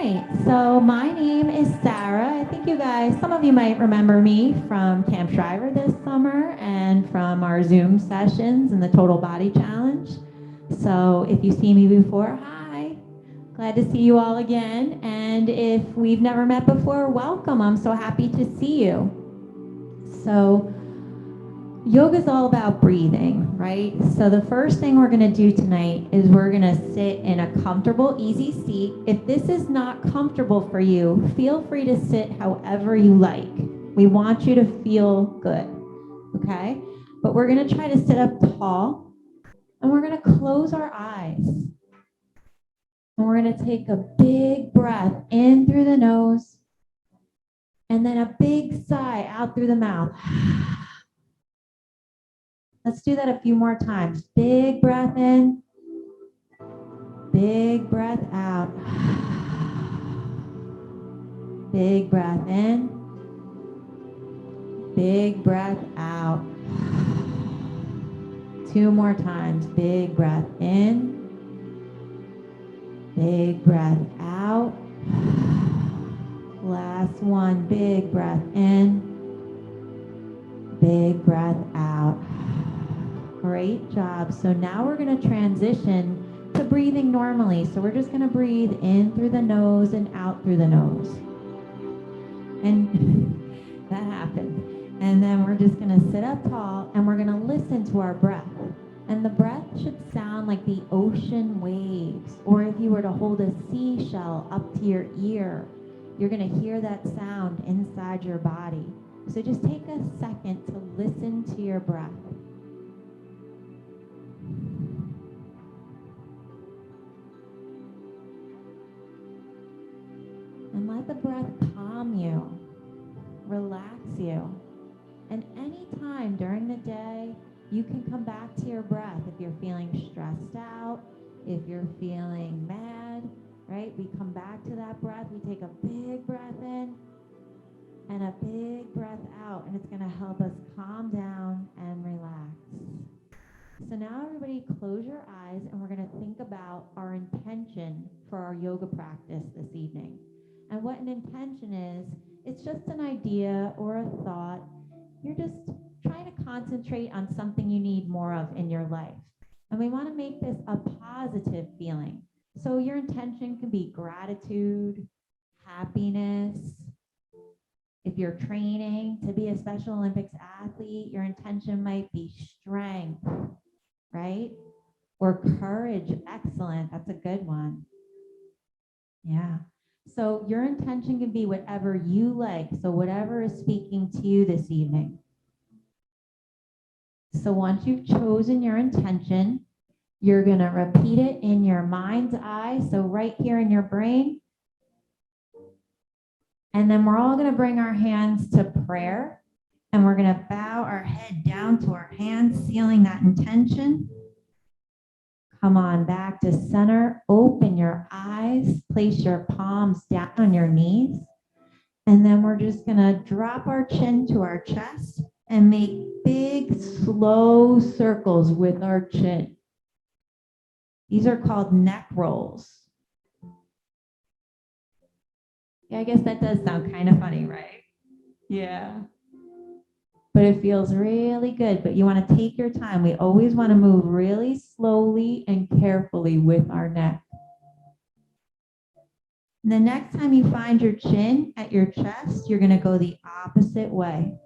right, so my name is Sarah. I think you guys, some of you might remember me from Camp Shriver this summer and from our Zoom sessions and the Total Body Challenge. So if you see me before, hi. Glad to see you all again. And if we've never met before, welcome. I'm so happy to see you. So yoga is all about breathing, right? So the first thing we're going to do tonight is we're going to sit in a comfortable, easy seat. If this is not comfortable for you, feel free to sit however you like. We want you to feel good, okay? But we're going to try to sit up tall, and we're going to close our eyes. And we're going to take a big breath in through the nose, and then a big sigh out through the mouth. Let's do that a few more times. Big breath in, big breath out. Big breath in, big breath out. 2 more times. Big breath in, big breath out. Last one. Big breath in, big breath out. Great job. So now we're going to transition to breathing normally. So we're just going to breathe in through the nose and out through the nose. And that happened. And then we're just going to sit up tall and we're going to listen to our breath. And the breath should sound like the ocean waves. Or if you were to hold a seashell up to your ear, you're going to hear that sound inside your body. So just take a second to listen to your breath. And let the breath calm you, relax you. And anytime during the day, you can come back to your breath if you're feeling stressed out, if you're feeling mad, right? We come back to that breath. We take a big breath in and a big breath out, and it's going to help us calm down and relax. So now everybody close your eyes, and we're going to think about our intention for our yoga practice this evening. And what an intention is, it's just an idea or a thought. You're just trying to concentrate on something you need more of in your life. And we want to make this a positive feeling. So your intention can be gratitude, happiness. If you're training to be a Special Olympics athlete, your intention might be strength, right? Or courage. Excellent. That's a good one. Yeah. So your intention can be whatever you like. So whatever is speaking to you this evening. So once you've chosen your intention, you're going to repeat it in your mind's eye. So right here in your brain. And then we're all going to bring our hands to prayer. And we're going to bow our head down to our hands, sealing that intention. Come on back to center. Open your eyes. Place your palms down on your knees. And then we're just going to drop our chin to our chest and make big, slow circles with our chin. These are called neck rolls. Yeah, I guess that does sound kind of funny, right? Yeah. But it feels really good. But you want to take your time. We always want to move really slowly and carefully with our neck. And the next time you find your chin at your chest, you're going to go the opposite way.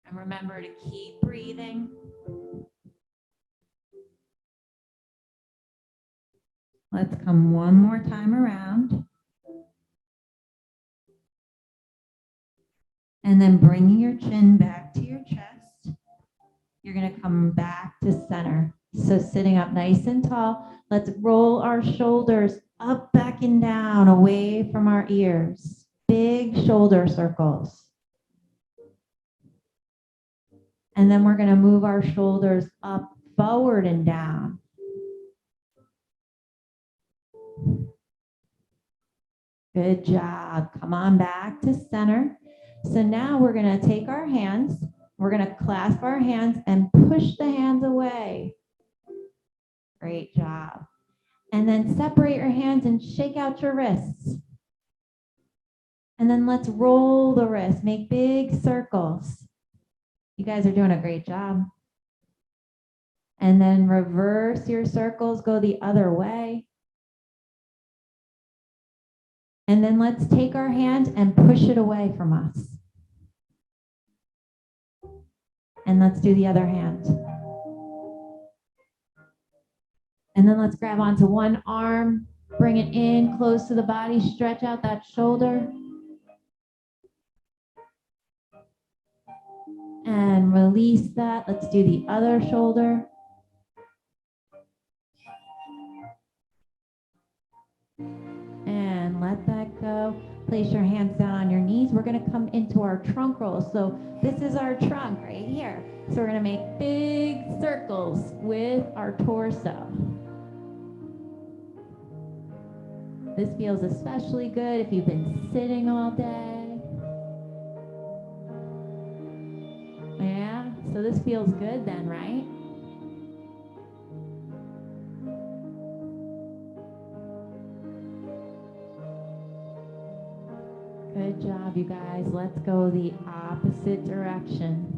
And remember to keep breathing. Let's come one more time around. And then bringing your chin back to your chest, you're going to come back to center. So sitting up nice and tall, let's roll our shoulders up, back, and down, away from our ears. Big shoulder circles. And then we're going to move our shoulders up, forward, and down. Good job. Come on back to center. So now we're going to take our hands, we're going to clasp our hands and push the hands away. Great job. And then separate your hands and shake out your wrists. And then let's roll the wrists, make big circles. You guys are doing a great job. And then reverse your circles, go the other way. And then let's take our hand and push it away from us. And let's do the other hand. And then let's grab onto one arm, bring it in close to the body, stretch out that shoulder. And release that. Let's do the other shoulder. And let that go. Place your hands down on your knees. We're going to come into our trunk roll. So this is our trunk right here. So we're going to make big circles with our torso. This feels especially good if you've been sitting all day. Yeah, so this feels good then, right? Good job, you guys. Let's go the opposite direction.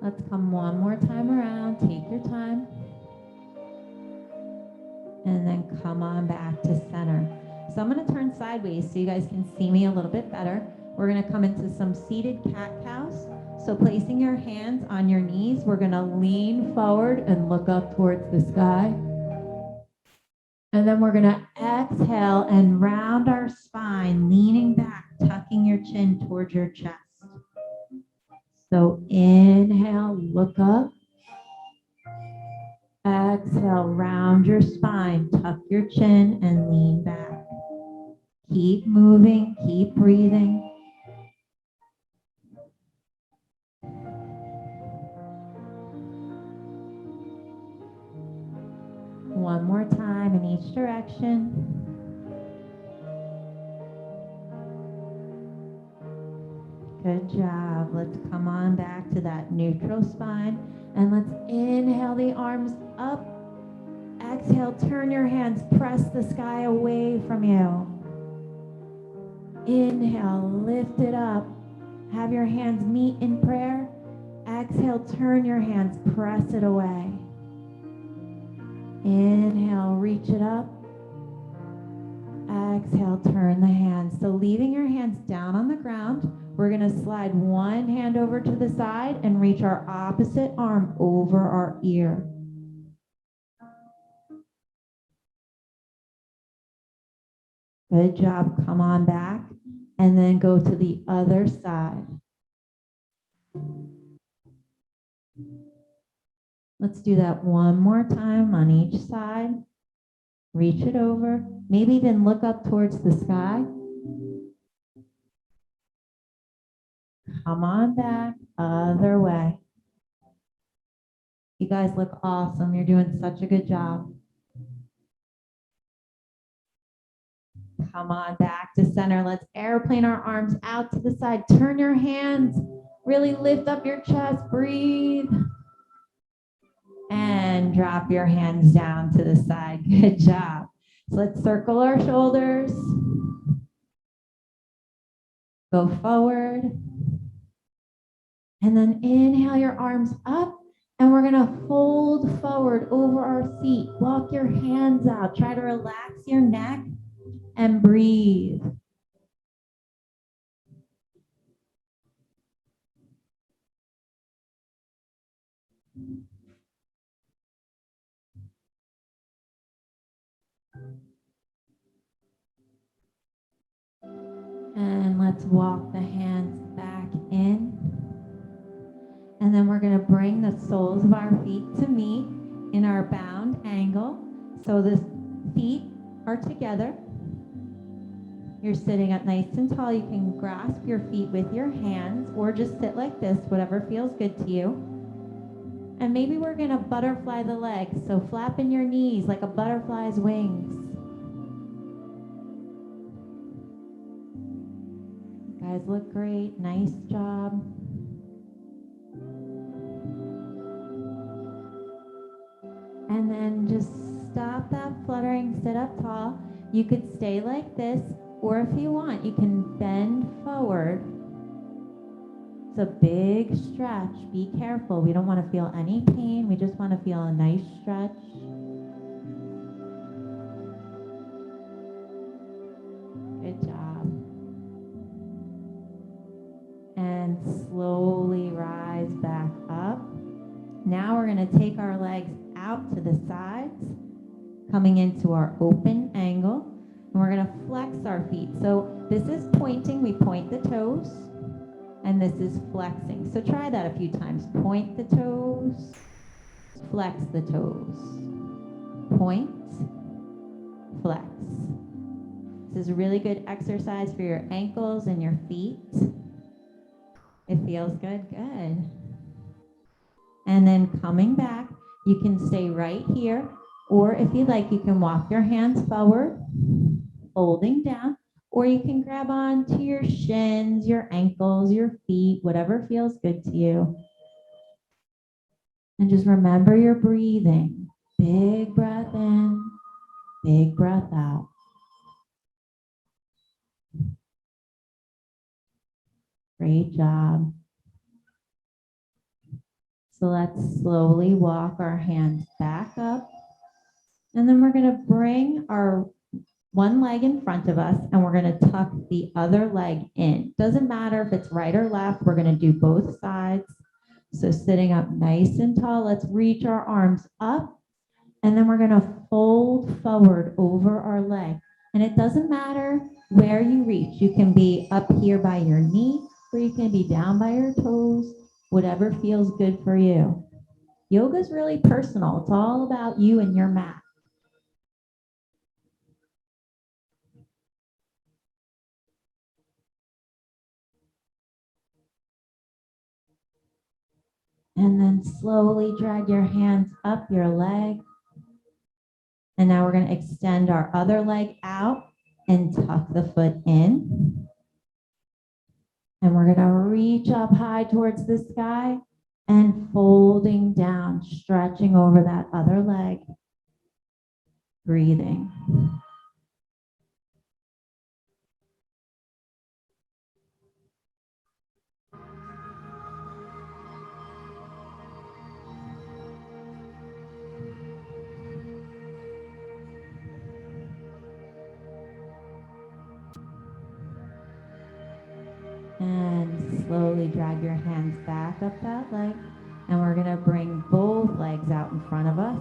Let's come one more time around. Take your time. And then come on back to center. So I'm going to turn sideways so you guys can see me a little bit better. We're going to come into some seated cat-cows. So placing your hands on your knees, we're going to lean forward and look up towards the sky. And then we're going to exhale and round our spine, leaning back, tucking your chin towards your chest. So inhale, look up. Exhale, round your spine, tuck your chin and lean back. Keep moving, keep breathing. One more time in each direction. Good job. Let's come on back to that neutral spine. And let's inhale the arms up. Exhale, turn your hands, press the sky away from you. Inhale, lift it up. Have your hands meet in prayer. Exhale, turn your hands, press it away. Inhale, reach it up. Exhale, turn the hands. So leaving your hands down on the ground, we're going to slide one hand over to the side and reach our opposite arm over our ear. Good job. Come on back and then go to the other side. Let's do that one more time on each side. Reach it over. Maybe even look up towards the sky. Come on back, other way. You guys look awesome. You're doing such a good job. Come on back to center. Let's airplane our arms out to the side. Turn your hands. Really lift up your chest. Breathe. And drop your hands down to the side. Good job. So let's circle our shoulders. Go forward. And then inhale your arms up. And we're going to fold forward over our feet. Walk your hands out. Try to relax your neck and breathe. And let's walk the hands back in. And then we're going to bring the soles of our feet to meet in our bound angle. So the feet are together. You're sitting up nice and tall. You can grasp your feet with your hands or just sit like this, whatever feels good to you. And maybe we're going to butterfly the legs. So flapping your knees like a butterfly's wings. guys look great. Nice job. And then just stop that fluttering, sit up tall. You could stay like this, or if you want, you can bend forward. It's a big stretch. Be careful. We don't want to feel any pain. We just want to feel a nice stretch. Good job. And slowly rise back up. Now we're going to take our legs out to the sides, coming into our open angle. And we're going to flex our feet. So this is pointing. We point the toes. And this is flexing. So try that a few times. Point the toes. Flex the toes. Point. Flex. This is a really good exercise for your ankles and your feet. It feels good, good. And then coming back, you can stay right here, or if you like, you can walk your hands forward, folding down, or you can grab on to your shins, your ankles, your feet, whatever feels good to you. And just remember your breathing. Big breath in, big breath out. Great job. So let's slowly walk our hands back up. And then we're going to bring our one leg in front of us and we're going to tuck the other leg in. Doesn't matter if it's right or left. We're going to do both sides. So sitting up nice and tall, let's reach our arms up. And then we're going to fold forward over our leg. And it doesn't matter where you reach. You can be up here by your knee, or you can be down by your toes, whatever feels good for you. Yoga is really personal. It's all about you and your mat. And then slowly drag your hands up your leg. And now we're going to extend our other leg out and tuck the foot in. And we're going to reach up high towards the sky and folding down, stretching over that other leg. Breathing. And slowly drag your hands back up that leg. And we're going to bring both legs out in front of us.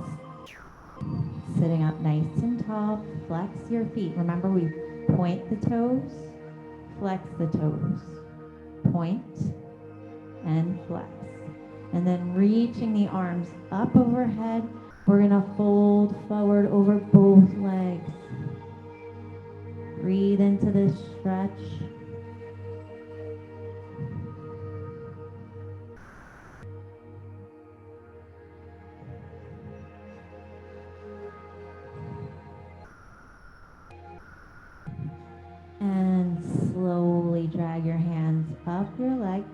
Sitting up nice and tall. Flex your feet. Remember, we point the toes, flex the toes. Point and flex. And then reaching the arms up overhead. We're going to fold forward over both legs. Breathe into this stretch. And slowly drag your hands up your leg.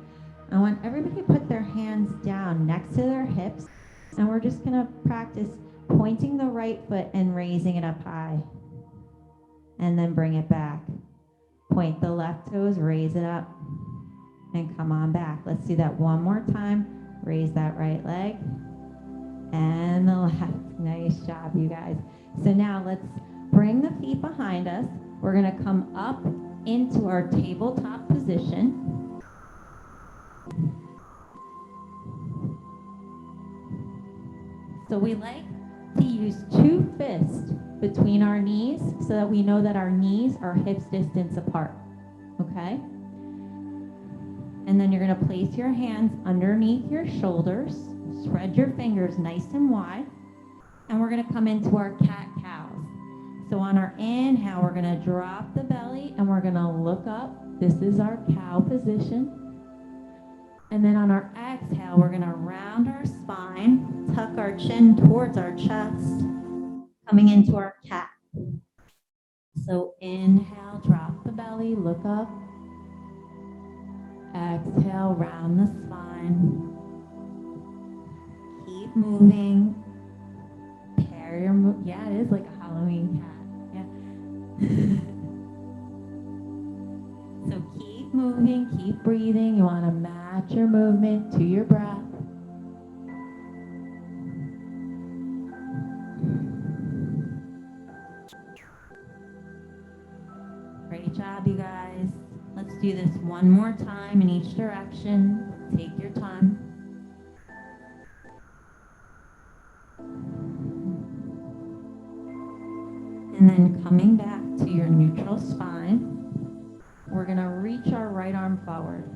I want everybody to put their hands down next to their hips. And we're just going to practice pointing the right foot and raising it up high. And then bring it back. Point the left toes, raise it up. And come on back. Let's do that one more time. Raise that right leg. And the left. Nice job, you guys. So now let's bring the feet behind us. We're going to come up into our tabletop position. So we like to use two fists between our knees so that we know that our knees are hips distance apart. Okay? And then you're going to place your hands underneath your shoulders. Spread your fingers nice and wide. And we're going to come into our cat-cows. So on our inhale, we're going to drop the belly and we're going to look up. This is our cow position. And then on our exhale, we're going to round our spine, tuck our chin towards our chest, coming into our cat. So inhale, drop the belly, look up. Exhale, round the spine. Keep moving. Pair your yeah, it is like a Halloween cat. Yeah. So keep moving, keep breathing. You want to match your movement to your breath. Great job, you guys. Let's do this one more time in each direction. Take your time. And then coming back to your neutral spine, we're going to reach our right arm forward.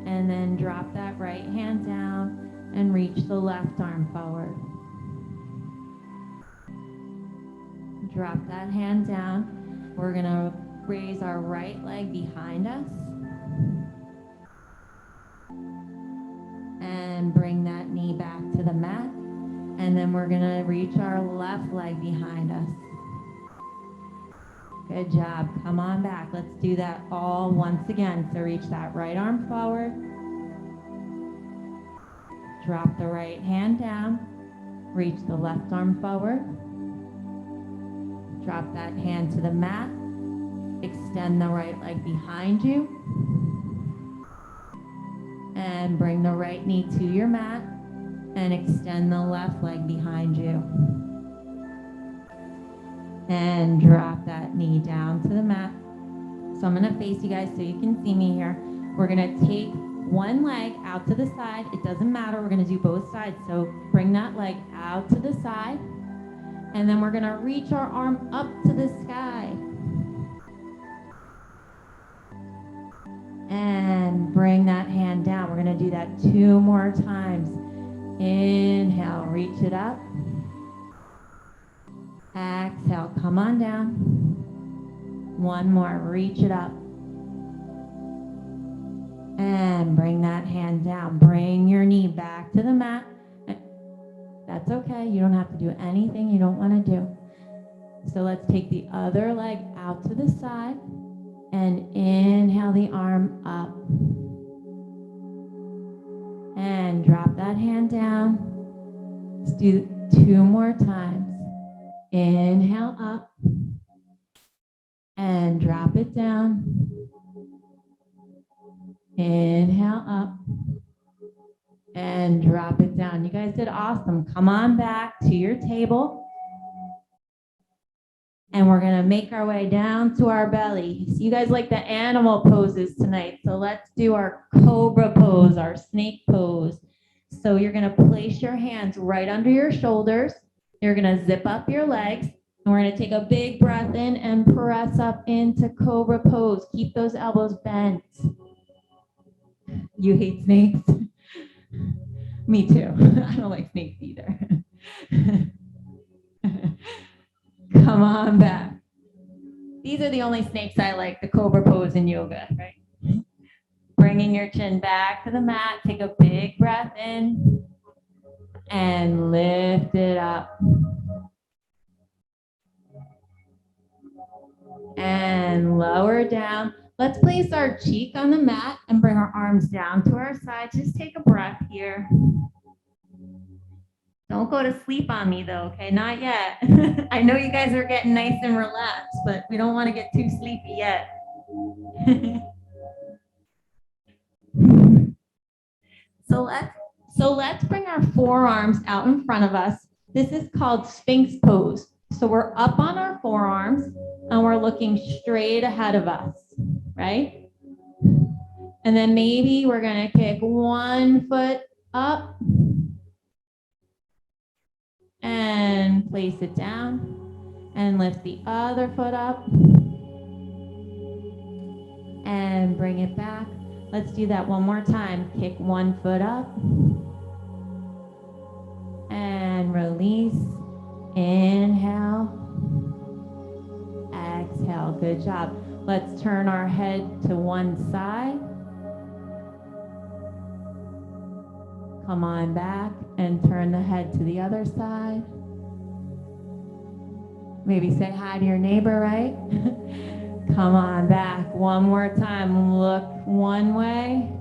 And then drop that right hand down and reach the left arm forward. Drop that hand down. We're going to raise our right leg behind us. And bring that knee back to the mat. And then we're going to reach our left leg behind us. Good job. Come on back. Let's do that all once again. So reach that right arm forward. Drop the right hand down. Reach the left arm forward. Drop that hand to the mat. Extend the right leg behind you. And bring the right knee to your mat. And extend the left leg behind you. And drop that knee down to the mat. So I'm going to face you guys so you can see me here. We're going to take one leg out to the side. It doesn't matter. We're going to do both sides. So bring that leg out to the side. And then we're going to reach our arm up to the sky. And bring that hand down. We're going to do that 2 more times. Inhale, reach it up. Exhale, come on down. 1 more, reach it up. And bring that hand down. Bring your knee back to the mat. That's okay. You don't have to do anything you don't want to do. So let's take the other leg out to the side and inhale the arm up. And drop that hand down. Let's do 2 more times. Inhale up. And drop it down. Inhale up. And drop it down. You guys did awesome. Come on back to your table. And we're going to make our way down to our belly. So you guys like the animal poses tonight. So let's do our cobra pose, our snake pose. So you're going to place your hands right under your shoulders. You're going to zip up your legs. And we're going to take a big breath in and press up into cobra pose. Keep those elbows bent. You hate snakes? Me too. I don't like snakes either. Come on back. These are the only snakes I like, the cobra pose in yoga, right? Bringing your chin back to the mat. Take a big breath in and lift it up. And lower down. Let's place our cheek on the mat and bring our arms down to our side. Just take a breath here. Don't go to sleep on me though, okay? Not yet. I know you guys are getting nice and relaxed, but we don't want to get too sleepy yet. So let's bring our forearms out in front of us. This is called Sphinx pose. So we're up on our forearms and we're looking straight ahead of us, right? And then maybe we're gonna kick one foot up and place it down and lift the other foot up and bring it back. Let's do that one more time. Kick one foot up and release. Inhale, exhale. Good job. Let's turn our head to one side. Come on back and turn the head to the other side. Maybe say hi to your neighbor, right? Come on back. One more time. Look one way.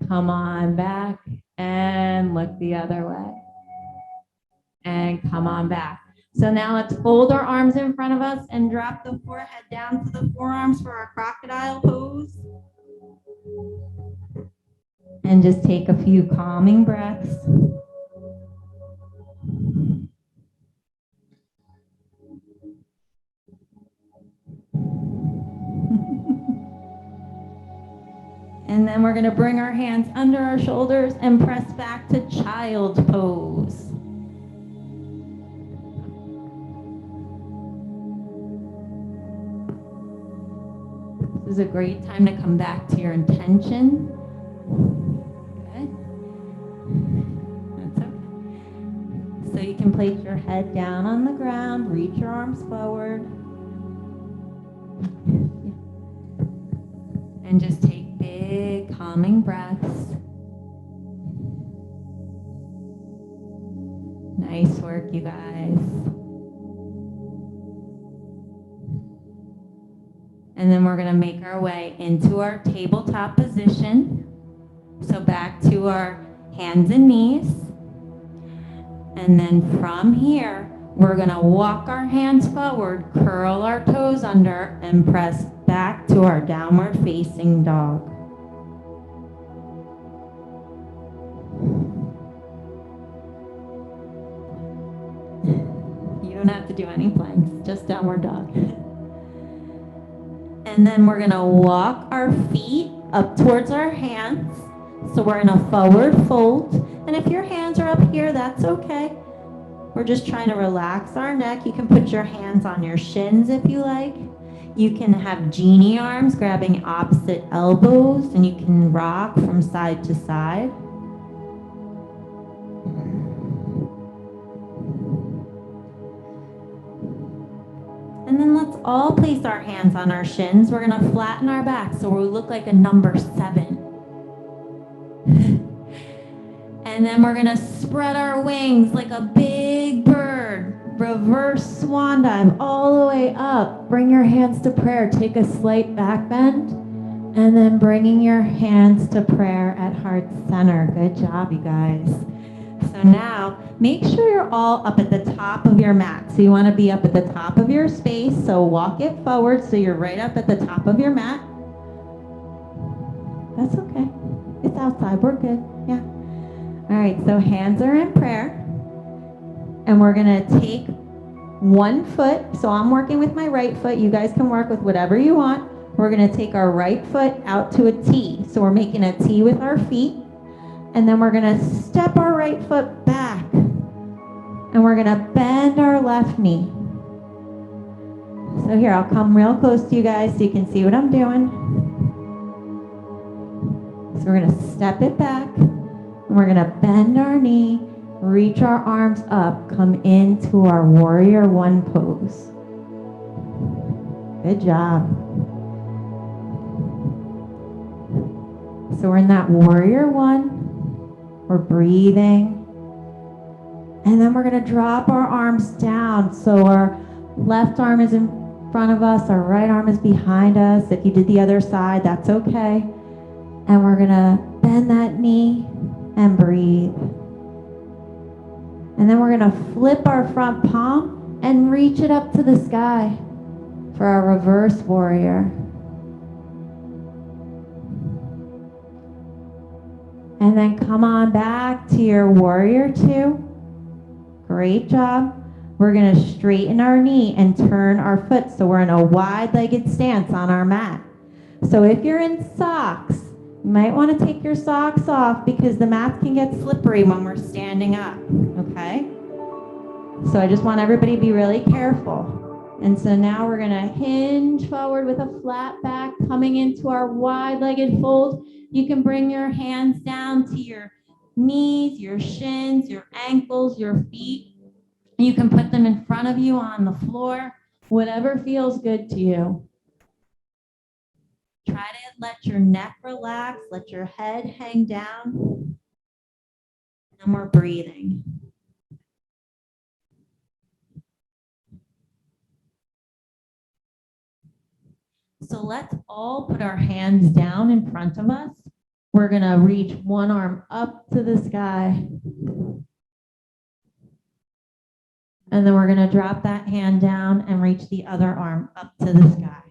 Come on back and look the other way. And come on back. So now let's fold our arms in front of us and drop the forehead down to the forearms for our crocodile pose. And just take a few calming breaths. And then we're going to bring our hands under our shoulders and press back to child's pose. This is a great time to come back to your intention. Good. That's okay. So you can place your head down on the ground, reach your arms forward. And just take big calming breaths. Nice work, you guys. And then we're going to make our way into our tabletop position. So back to our hands and knees. And then from here, we're going to walk our hands forward, curl our toes under, and press back to our downward facing dog. You don't have to do any planks, just downward dog. And then we're going to walk our feet up towards our hands. So we're in a forward fold. And if your hands are up here, that's okay. We're just trying to relax our neck. You can put your hands on your shins if you like. You can have genie arms grabbing opposite elbows, and you can rock from side to side. And then let's all place our hands on our shins. We're going to flatten our back so we look like a number 7. And then we're going to spread our wings like a big bird. Reverse swan dive all the way up. Bring your hands to prayer. Take a slight back bend. And then bringing your hands to prayer at heart center. Good job, you guys. So now, make sure you're all up at the top of your mat. So you want to be up at the top of your space. So walk it forward so you're right up at the top of your mat. That's okay. It's outside. We're good. Yeah. All right. So hands are in prayer. And we're going to take one foot. So I'm working with my right foot. You guys can work with whatever you want. We're going to take our right foot out to a T. So we're making a T with our feet. And then we're going to step our right foot back. And we're going to bend our left knee. So here, I'll come real close to you guys so you can see what I'm doing. So we're going to step it back. And we're going to bend our knee, reach our arms up, come into our warrior 1 pose. Good job. So we're in that warrior 1. We're breathing. And then we're going to drop our arms down. So our left arm is in front of us. Our right arm is behind us. If you did the other side, that's okay. And we're going to bend that knee and breathe. And then we're going to flip our front palm and reach it up to the sky for our reverse warrior. And then come on back to your warrior 2. Great job. We're going to straighten our knee and turn our foot so we're in a wide-legged stance on our mat. So if you're in socks, you might want to take your socks off because the mats can get slippery when we're standing up, okay? So I just want everybody to be really careful. And so now we're going to hinge forward with a flat back, coming into our wide-legged fold. You can bring your hands down to your knees, your shins, your ankles, your feet. You can put them in front of you on the floor, whatever feels good to you. Try to let your neck relax, let your head hang down, and we're breathing. So let's all put our hands down in front of us. We're gonna reach one arm up to the sky. And then we're gonna drop that hand down and reach the other arm up to the sky.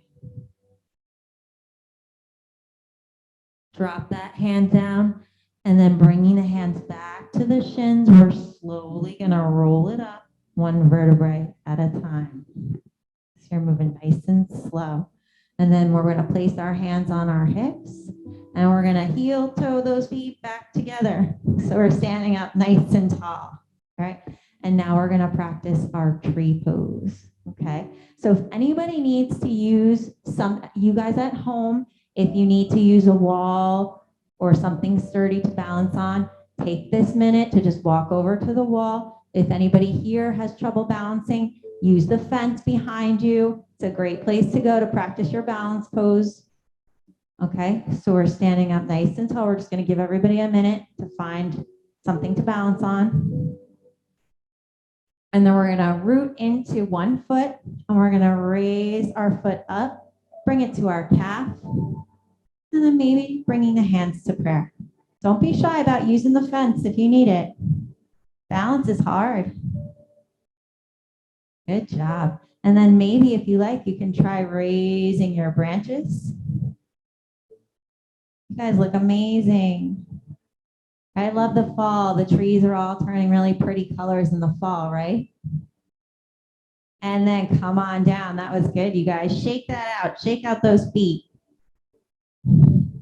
Drop that hand down, and then bringing the hands back to the shins, we're slowly gonna roll it up one vertebrae at a time. So you're moving nice and slow. And then we're gonna place our hands on our hips, and we're gonna heel toe those feet back together. So we're standing up nice and tall, right? And now we're gonna practice our tree pose, okay? So if anybody needs to use you guys at home, if you need to use a wall or something sturdy to balance on, take this minute to just walk over to the wall. If anybody here has trouble balancing, use the fence behind you. It's a great place to go to practice your balance pose. Okay, so we're standing up nice and tall. We're just going to give everybody a minute to find something to balance on. And then we're going to root into one foot, and we're going to raise our foot up, bring it to our calf, and then maybe bringing the hands to prayer. Don't be shy about using the fence if you need it. Balance is hard. Good job. And then maybe if you like, you can try raising your branches. You guys look amazing. I love the fall. The trees are all turning really pretty colors in the fall, right? And then come on down. That was good, you guys. Shake that out. Shake out those feet.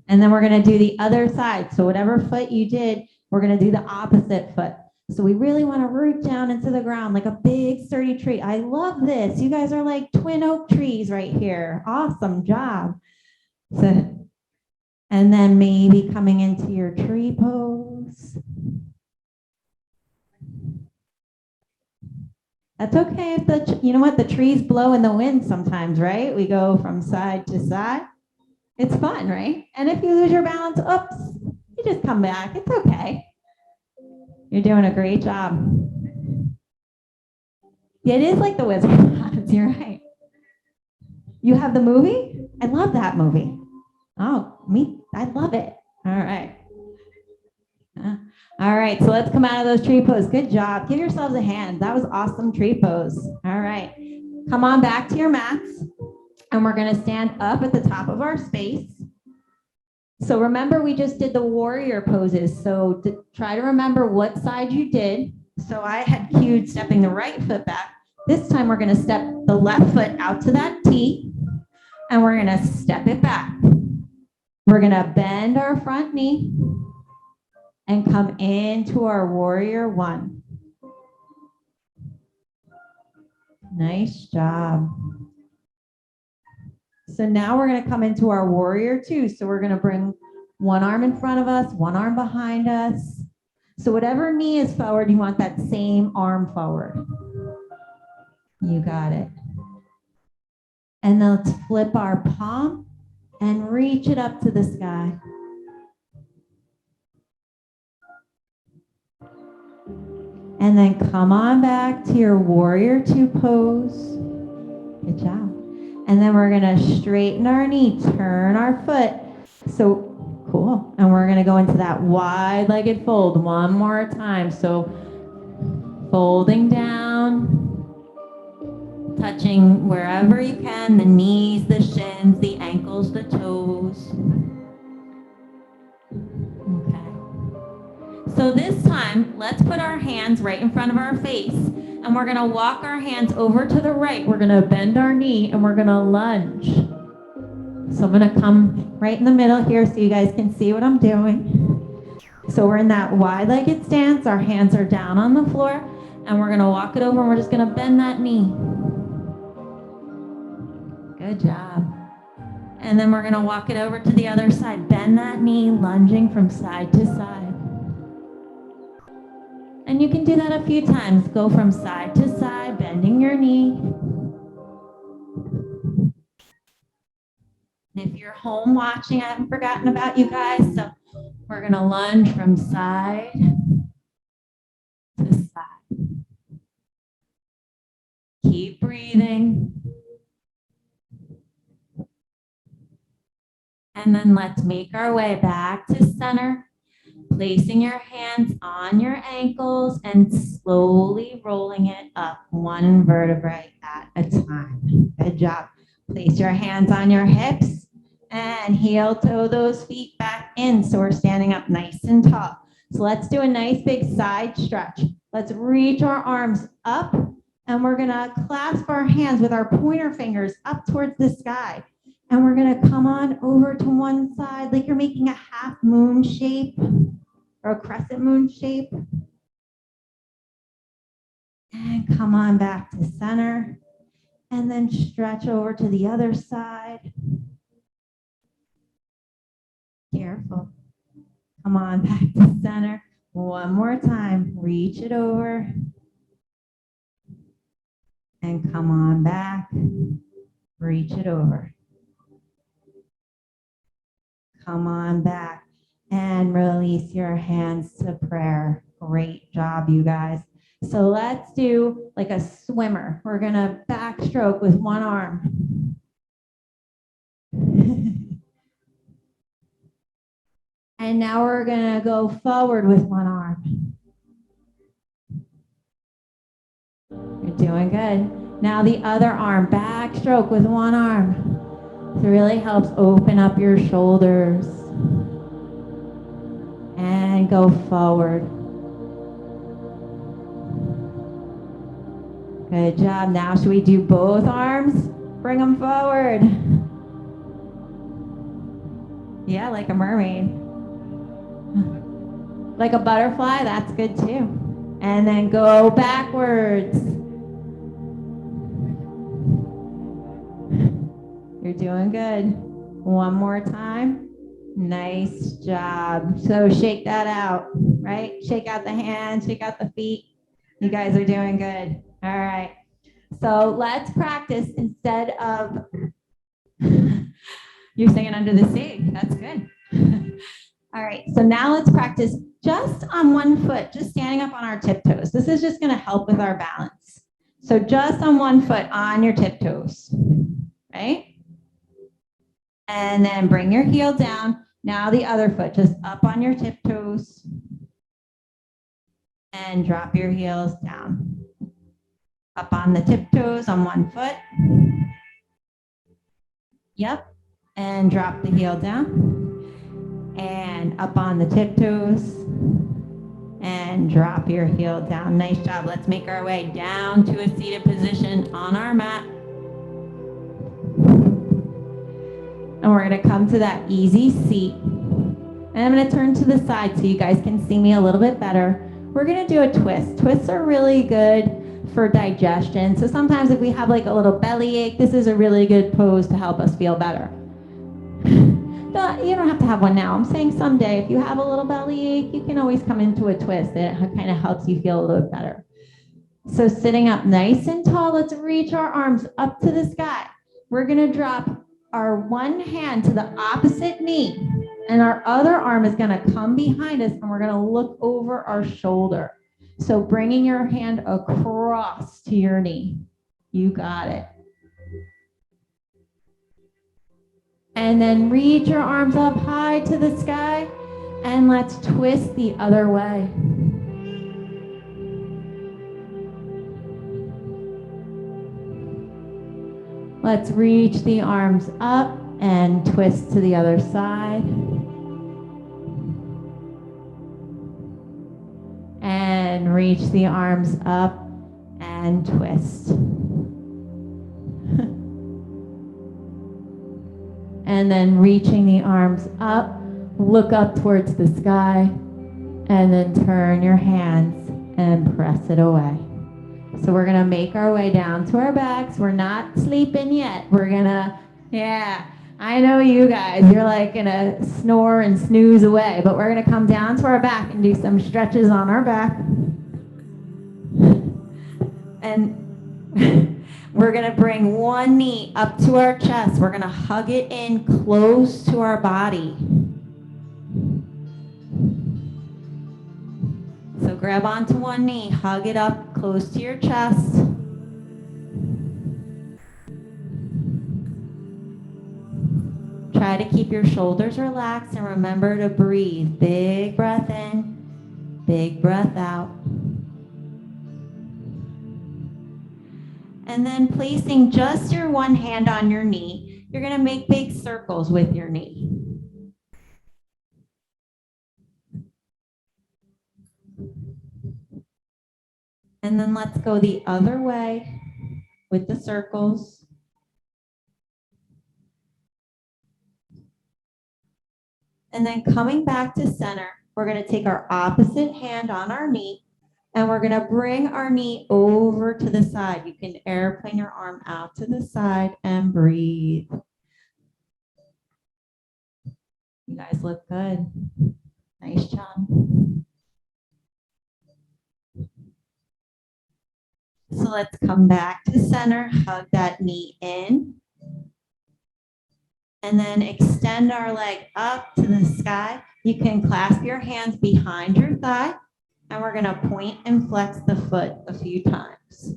And then we're going to do the other side. So whatever foot you did, we're going to do the opposite foot. So we really want to root down into the ground like a big sturdy tree. I love this. You guys are like twin oak trees right here. Awesome job. So, and then maybe coming into your tree pose. That's okay if you know what, the trees blow in the wind sometimes, right? We go from side to side. It's fun, right? And if you lose your balance, oops, you just come back. It's okay. You're doing a great job. Yeah, it is like the Wizard of Oz. You're right. You have the movie? I love that movie. Oh, I love it. All right. All right, so let's come out of those tree pose. Good job. Give yourselves a hand. That was awesome tree pose. All right. Come on back to your mats. And we're going to stand up at the top of our space. So remember, we just did the warrior poses. So try to remember what side you did. So I had cued stepping the right foot back. This time we're going to step the left foot out to that T, and we're going to step it back. We're going to bend our front knee and come into our warrior one. Nice job. So now we're going to come into our warrior two. So we're going to bring one arm in front of us, one arm behind us. So whatever knee is forward, you want that same arm forward. You got it. And then let's flip our palm and reach it up to the sky. And then come on back to your warrior two pose. Good job. And then we're gonna straighten our knee, turn our foot. So cool. And we're gonna go into that wide-legged fold one more time. So folding down, touching wherever you can, the knees, the shins, the ankles, the toes. Okay. So this time, let's put our hands right in front of our face. And we're going to walk our hands over to the right. We're going to bend our knee and we're going to lunge. So I'm going to come right in the middle here so you guys can see what I'm doing. So we're in that wide-legged stance. Our hands are down on the floor. And we're going to walk it over and we're just going to bend that knee. Good job. And then we're going to walk it over to the other side. Bend that knee, lunging from side to side. And you can do that a few times. Go from side to side, bending your knee. And if you're home watching, I haven't forgotten about you guys. So we're going to lunge from side to side. Keep breathing. And then let's make our way back to center, placing your hands on your ankles and slowly rolling it up one vertebrae at a time. Good job. Place your hands on your hips and heel toe those feet back in so we're standing up nice and tall. So let's do a nice big side stretch. Let's reach our arms up and we're gonna clasp our hands with our pointer fingers up towards the sky. And we're gonna come on over to one side like you're making a half moon shape or a crescent moon shape. And come on back to center. And then stretch over to the other side. Careful. Come on back to center. One more time. Reach it over. And come on back. Reach it over. Come on back. And release your hands to prayer. Great job, you guys. So let's do like a swimmer. We're gonna backstroke with one arm. And now we're gonna go forward with one arm. You're doing good. Now the other arm, backstroke with one arm. It really helps open up your shoulders. And go forward. Good job. Now should we do both arms? Bring them forward. Yeah, like a mermaid. Like a butterfly, that's good too. And then go backwards. You're doing good. One more time. Nice job. So shake that out, right? Shake out the hands, shake out the feet. You guys are doing good. All right. So let's practice instead of, you're singing under the sea. That's good. All right. So now let's practice just on one foot, just standing up on our tiptoes. This is just going to help with our balance. So just on one foot on your tiptoes, right? And then bring your heel down. Now the other foot, just up on your tiptoes. And drop your heels down. Up on the tiptoes on one foot. Yep. And drop the heel down. And up on the tiptoes. And drop your heel down. Nice job. Let's make our way down to a seated position on our mat. And we're going to come to that easy seat. And I'm going to turn to the side so you guys can see me a little bit better. We're going to do a twist. Twists are really good for digestion. So sometimes if we have like a little belly ache, this is a really good pose to help us feel better. You don't have to have one now. I'm saying someday if you have a little belly ache, you can always come into a twist. It kind of helps you feel a little better. So sitting up nice and tall, let's reach our arms up to the sky. We're going to drop our one hand to the opposite knee, and our other arm is going to come behind us, and we're going to look over our shoulder. So bringing your hand across to your knee. You got it. And then reach your arms up high to the sky, and let's twist the other way. Let's reach the arms up and twist to the other side. And reach the arms up and twist. And then reaching the arms up, look up towards the sky, and then turn your hands and press it away. So we're gonna make our way down to our backs. We're not sleeping yet. We're gonna, yeah, I know you guys, you're like gonna snore and snooze away, but we're gonna come down to our back and do some stretches on our back. And we're gonna bring one knee up to our chest. We're gonna hug it in close to our body. So grab onto one knee, hug it up close to your chest. Try to keep your shoulders relaxed and remember to breathe. Big breath in, big breath out. And then placing just your one hand on your knee, you're going to make big circles with your knee. And then let's go the other way with the circles. And then coming back to center, we're going to take our opposite hand on our knee and we're going to bring our knee over to the side. You can airplane your arm out to the side and breathe. You guys look good. Nice job. So let's come back to center, hug that knee in. And then extend our leg up to the sky. You can clasp your hands behind your thigh. And we're going to point and flex the foot a few times.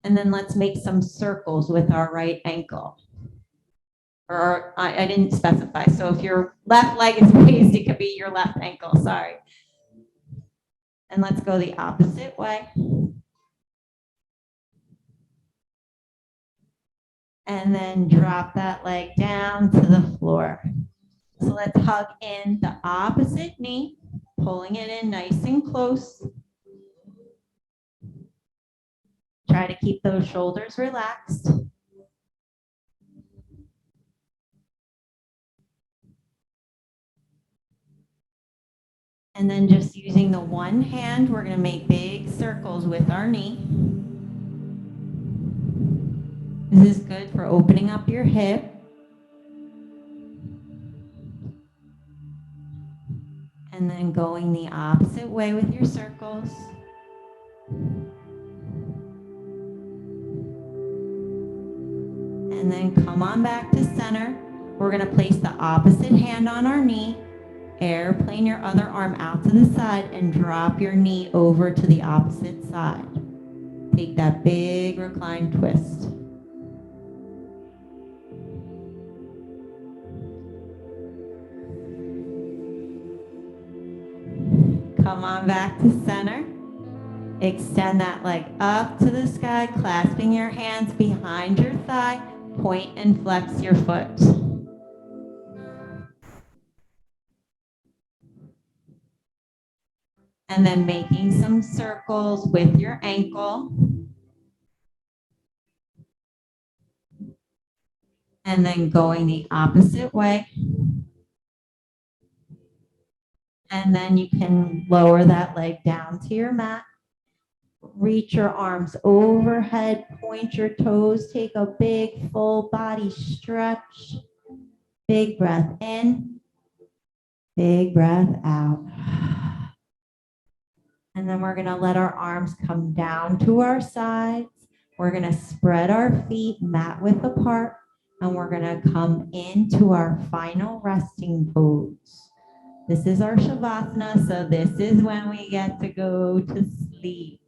And then let's make some circles with our right ankle. Or I didn't specify. So if your left leg is raised, it could be your left ankle. Sorry. And let's go the opposite way. And then drop that leg down to the floor. So let's hug in the opposite knee, pulling it in nice and close. Try to keep those shoulders relaxed. And then just using the one hand, we're going to make big circles with our knee. This is good for opening up your hip. And then going the opposite way with your circles. And then come on back to center. We're going to place the opposite hand on our knee. Airplane your other arm out to the side and drop your knee over to the opposite side. Take that big reclined twist. Come on back to center. Extend that leg up to the sky, clasping your hands behind your thigh. Point and flex your foot. And then making some circles with your ankle. And then going the opposite way. And then you can lower that leg down to your mat. Reach your arms overhead, point your toes, take a big full body stretch. Big breath in, big breath out. And then we're gonna let our arms come down to our sides. We're gonna spread our feet mat width apart, and we're gonna come into our final resting pose. This is our Shavasana, so this is when we get to go to sleep.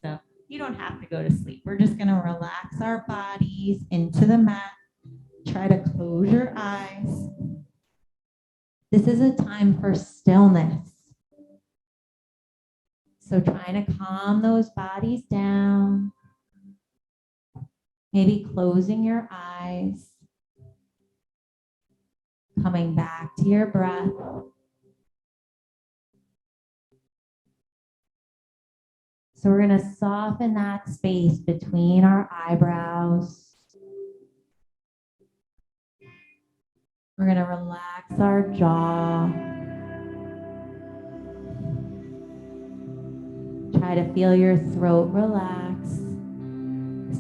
So you don't have to go to sleep. We're just gonna relax our bodies into the mat. Try to close your eyes. This is a time for stillness. So trying to calm those bodies down. Maybe closing your eyes. Coming back to your breath. So we're going to soften that space between our eyebrows. We're going to relax our jaw. Try to feel your throat relax.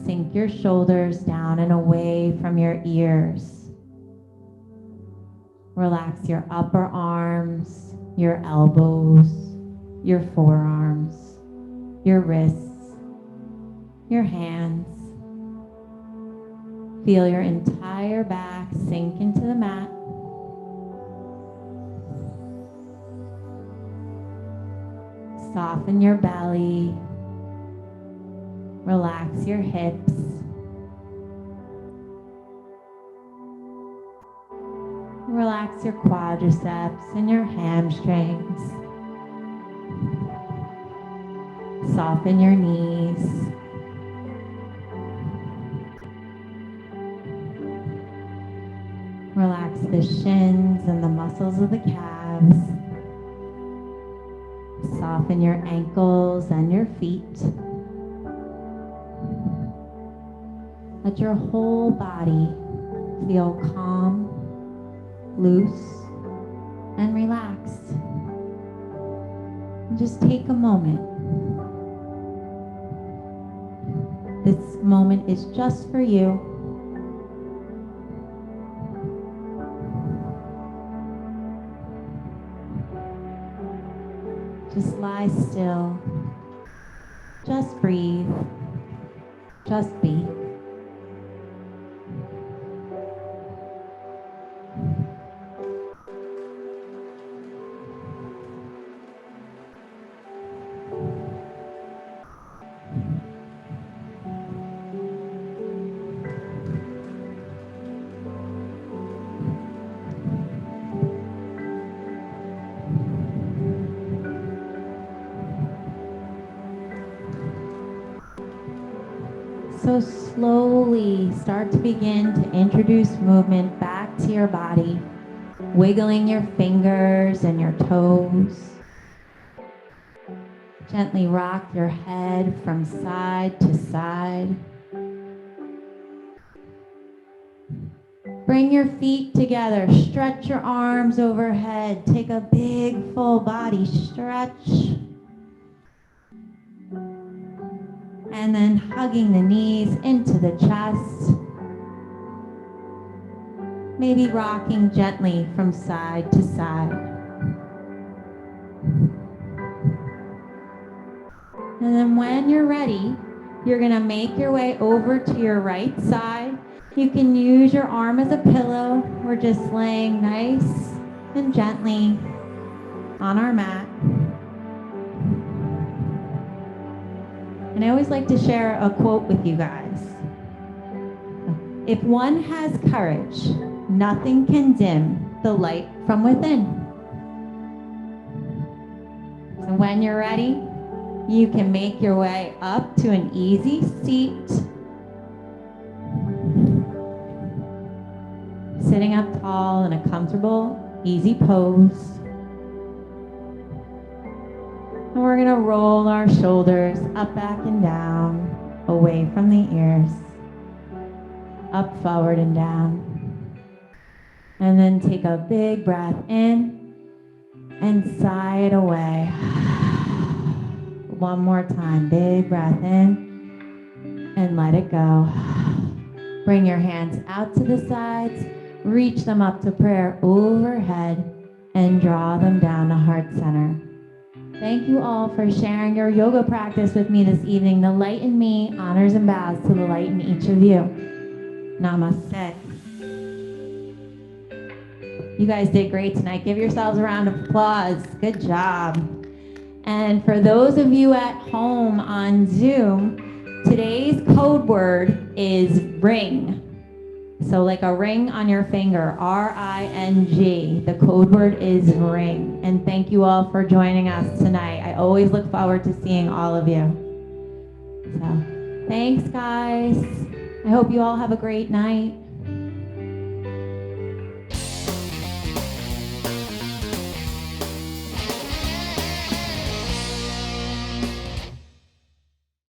Sink your shoulders down and away from your ears. Relax your upper arms, your elbows, your forearms, your wrists, your hands. Feel your entire back sink into the mat. Soften your belly. Relax your hips. Relax your quadriceps and your hamstrings. Soften your knees. Relax the shins and the muscles of the calves. Soften your ankles and your feet. Let your whole body feel calm, loose, and relaxed. And just take a moment. This moment is just for you. Just lie still. Just breathe. Just be. So slowly start to begin to introduce movement back to your body, wiggling your fingers and your toes. Gently rock your head from side to side. Bring your feet together, stretch your arms overhead, take a big full body stretch. And then hugging the knees into the chest. Maybe rocking gently from side to side. And then when you're ready, you're gonna make your way over to your right side. You can use your arm as a pillow. We're just laying nice and gently on our mat. And I always like to share a quote with you guys. If one has courage, nothing can dim the light from within. So when you're ready, you can make your way up to an easy seat. Sitting up tall in a comfortable, easy pose. And we're gonna roll our shoulders up, back, and down, away from the ears. Up, forward, and down. And then take a big breath in and sigh it away. One more time, big breath in and let it go. Bring your hands out to the sides, reach them up to prayer overhead, and draw them down to heart center. Thank you all for sharing your yoga practice with me this evening. The light in me honors and bows to the light in each of you. Namaste. You guys did great tonight. Give yourselves a round of applause. Good job. And for those of you at home on Zoom, today's code word is ring. So like a ring on your finger, R-I-N-G. The code word is ring. And thank you all for joining us tonight. I always look forward to seeing all of you. So thanks, guys. I hope you all have a great night.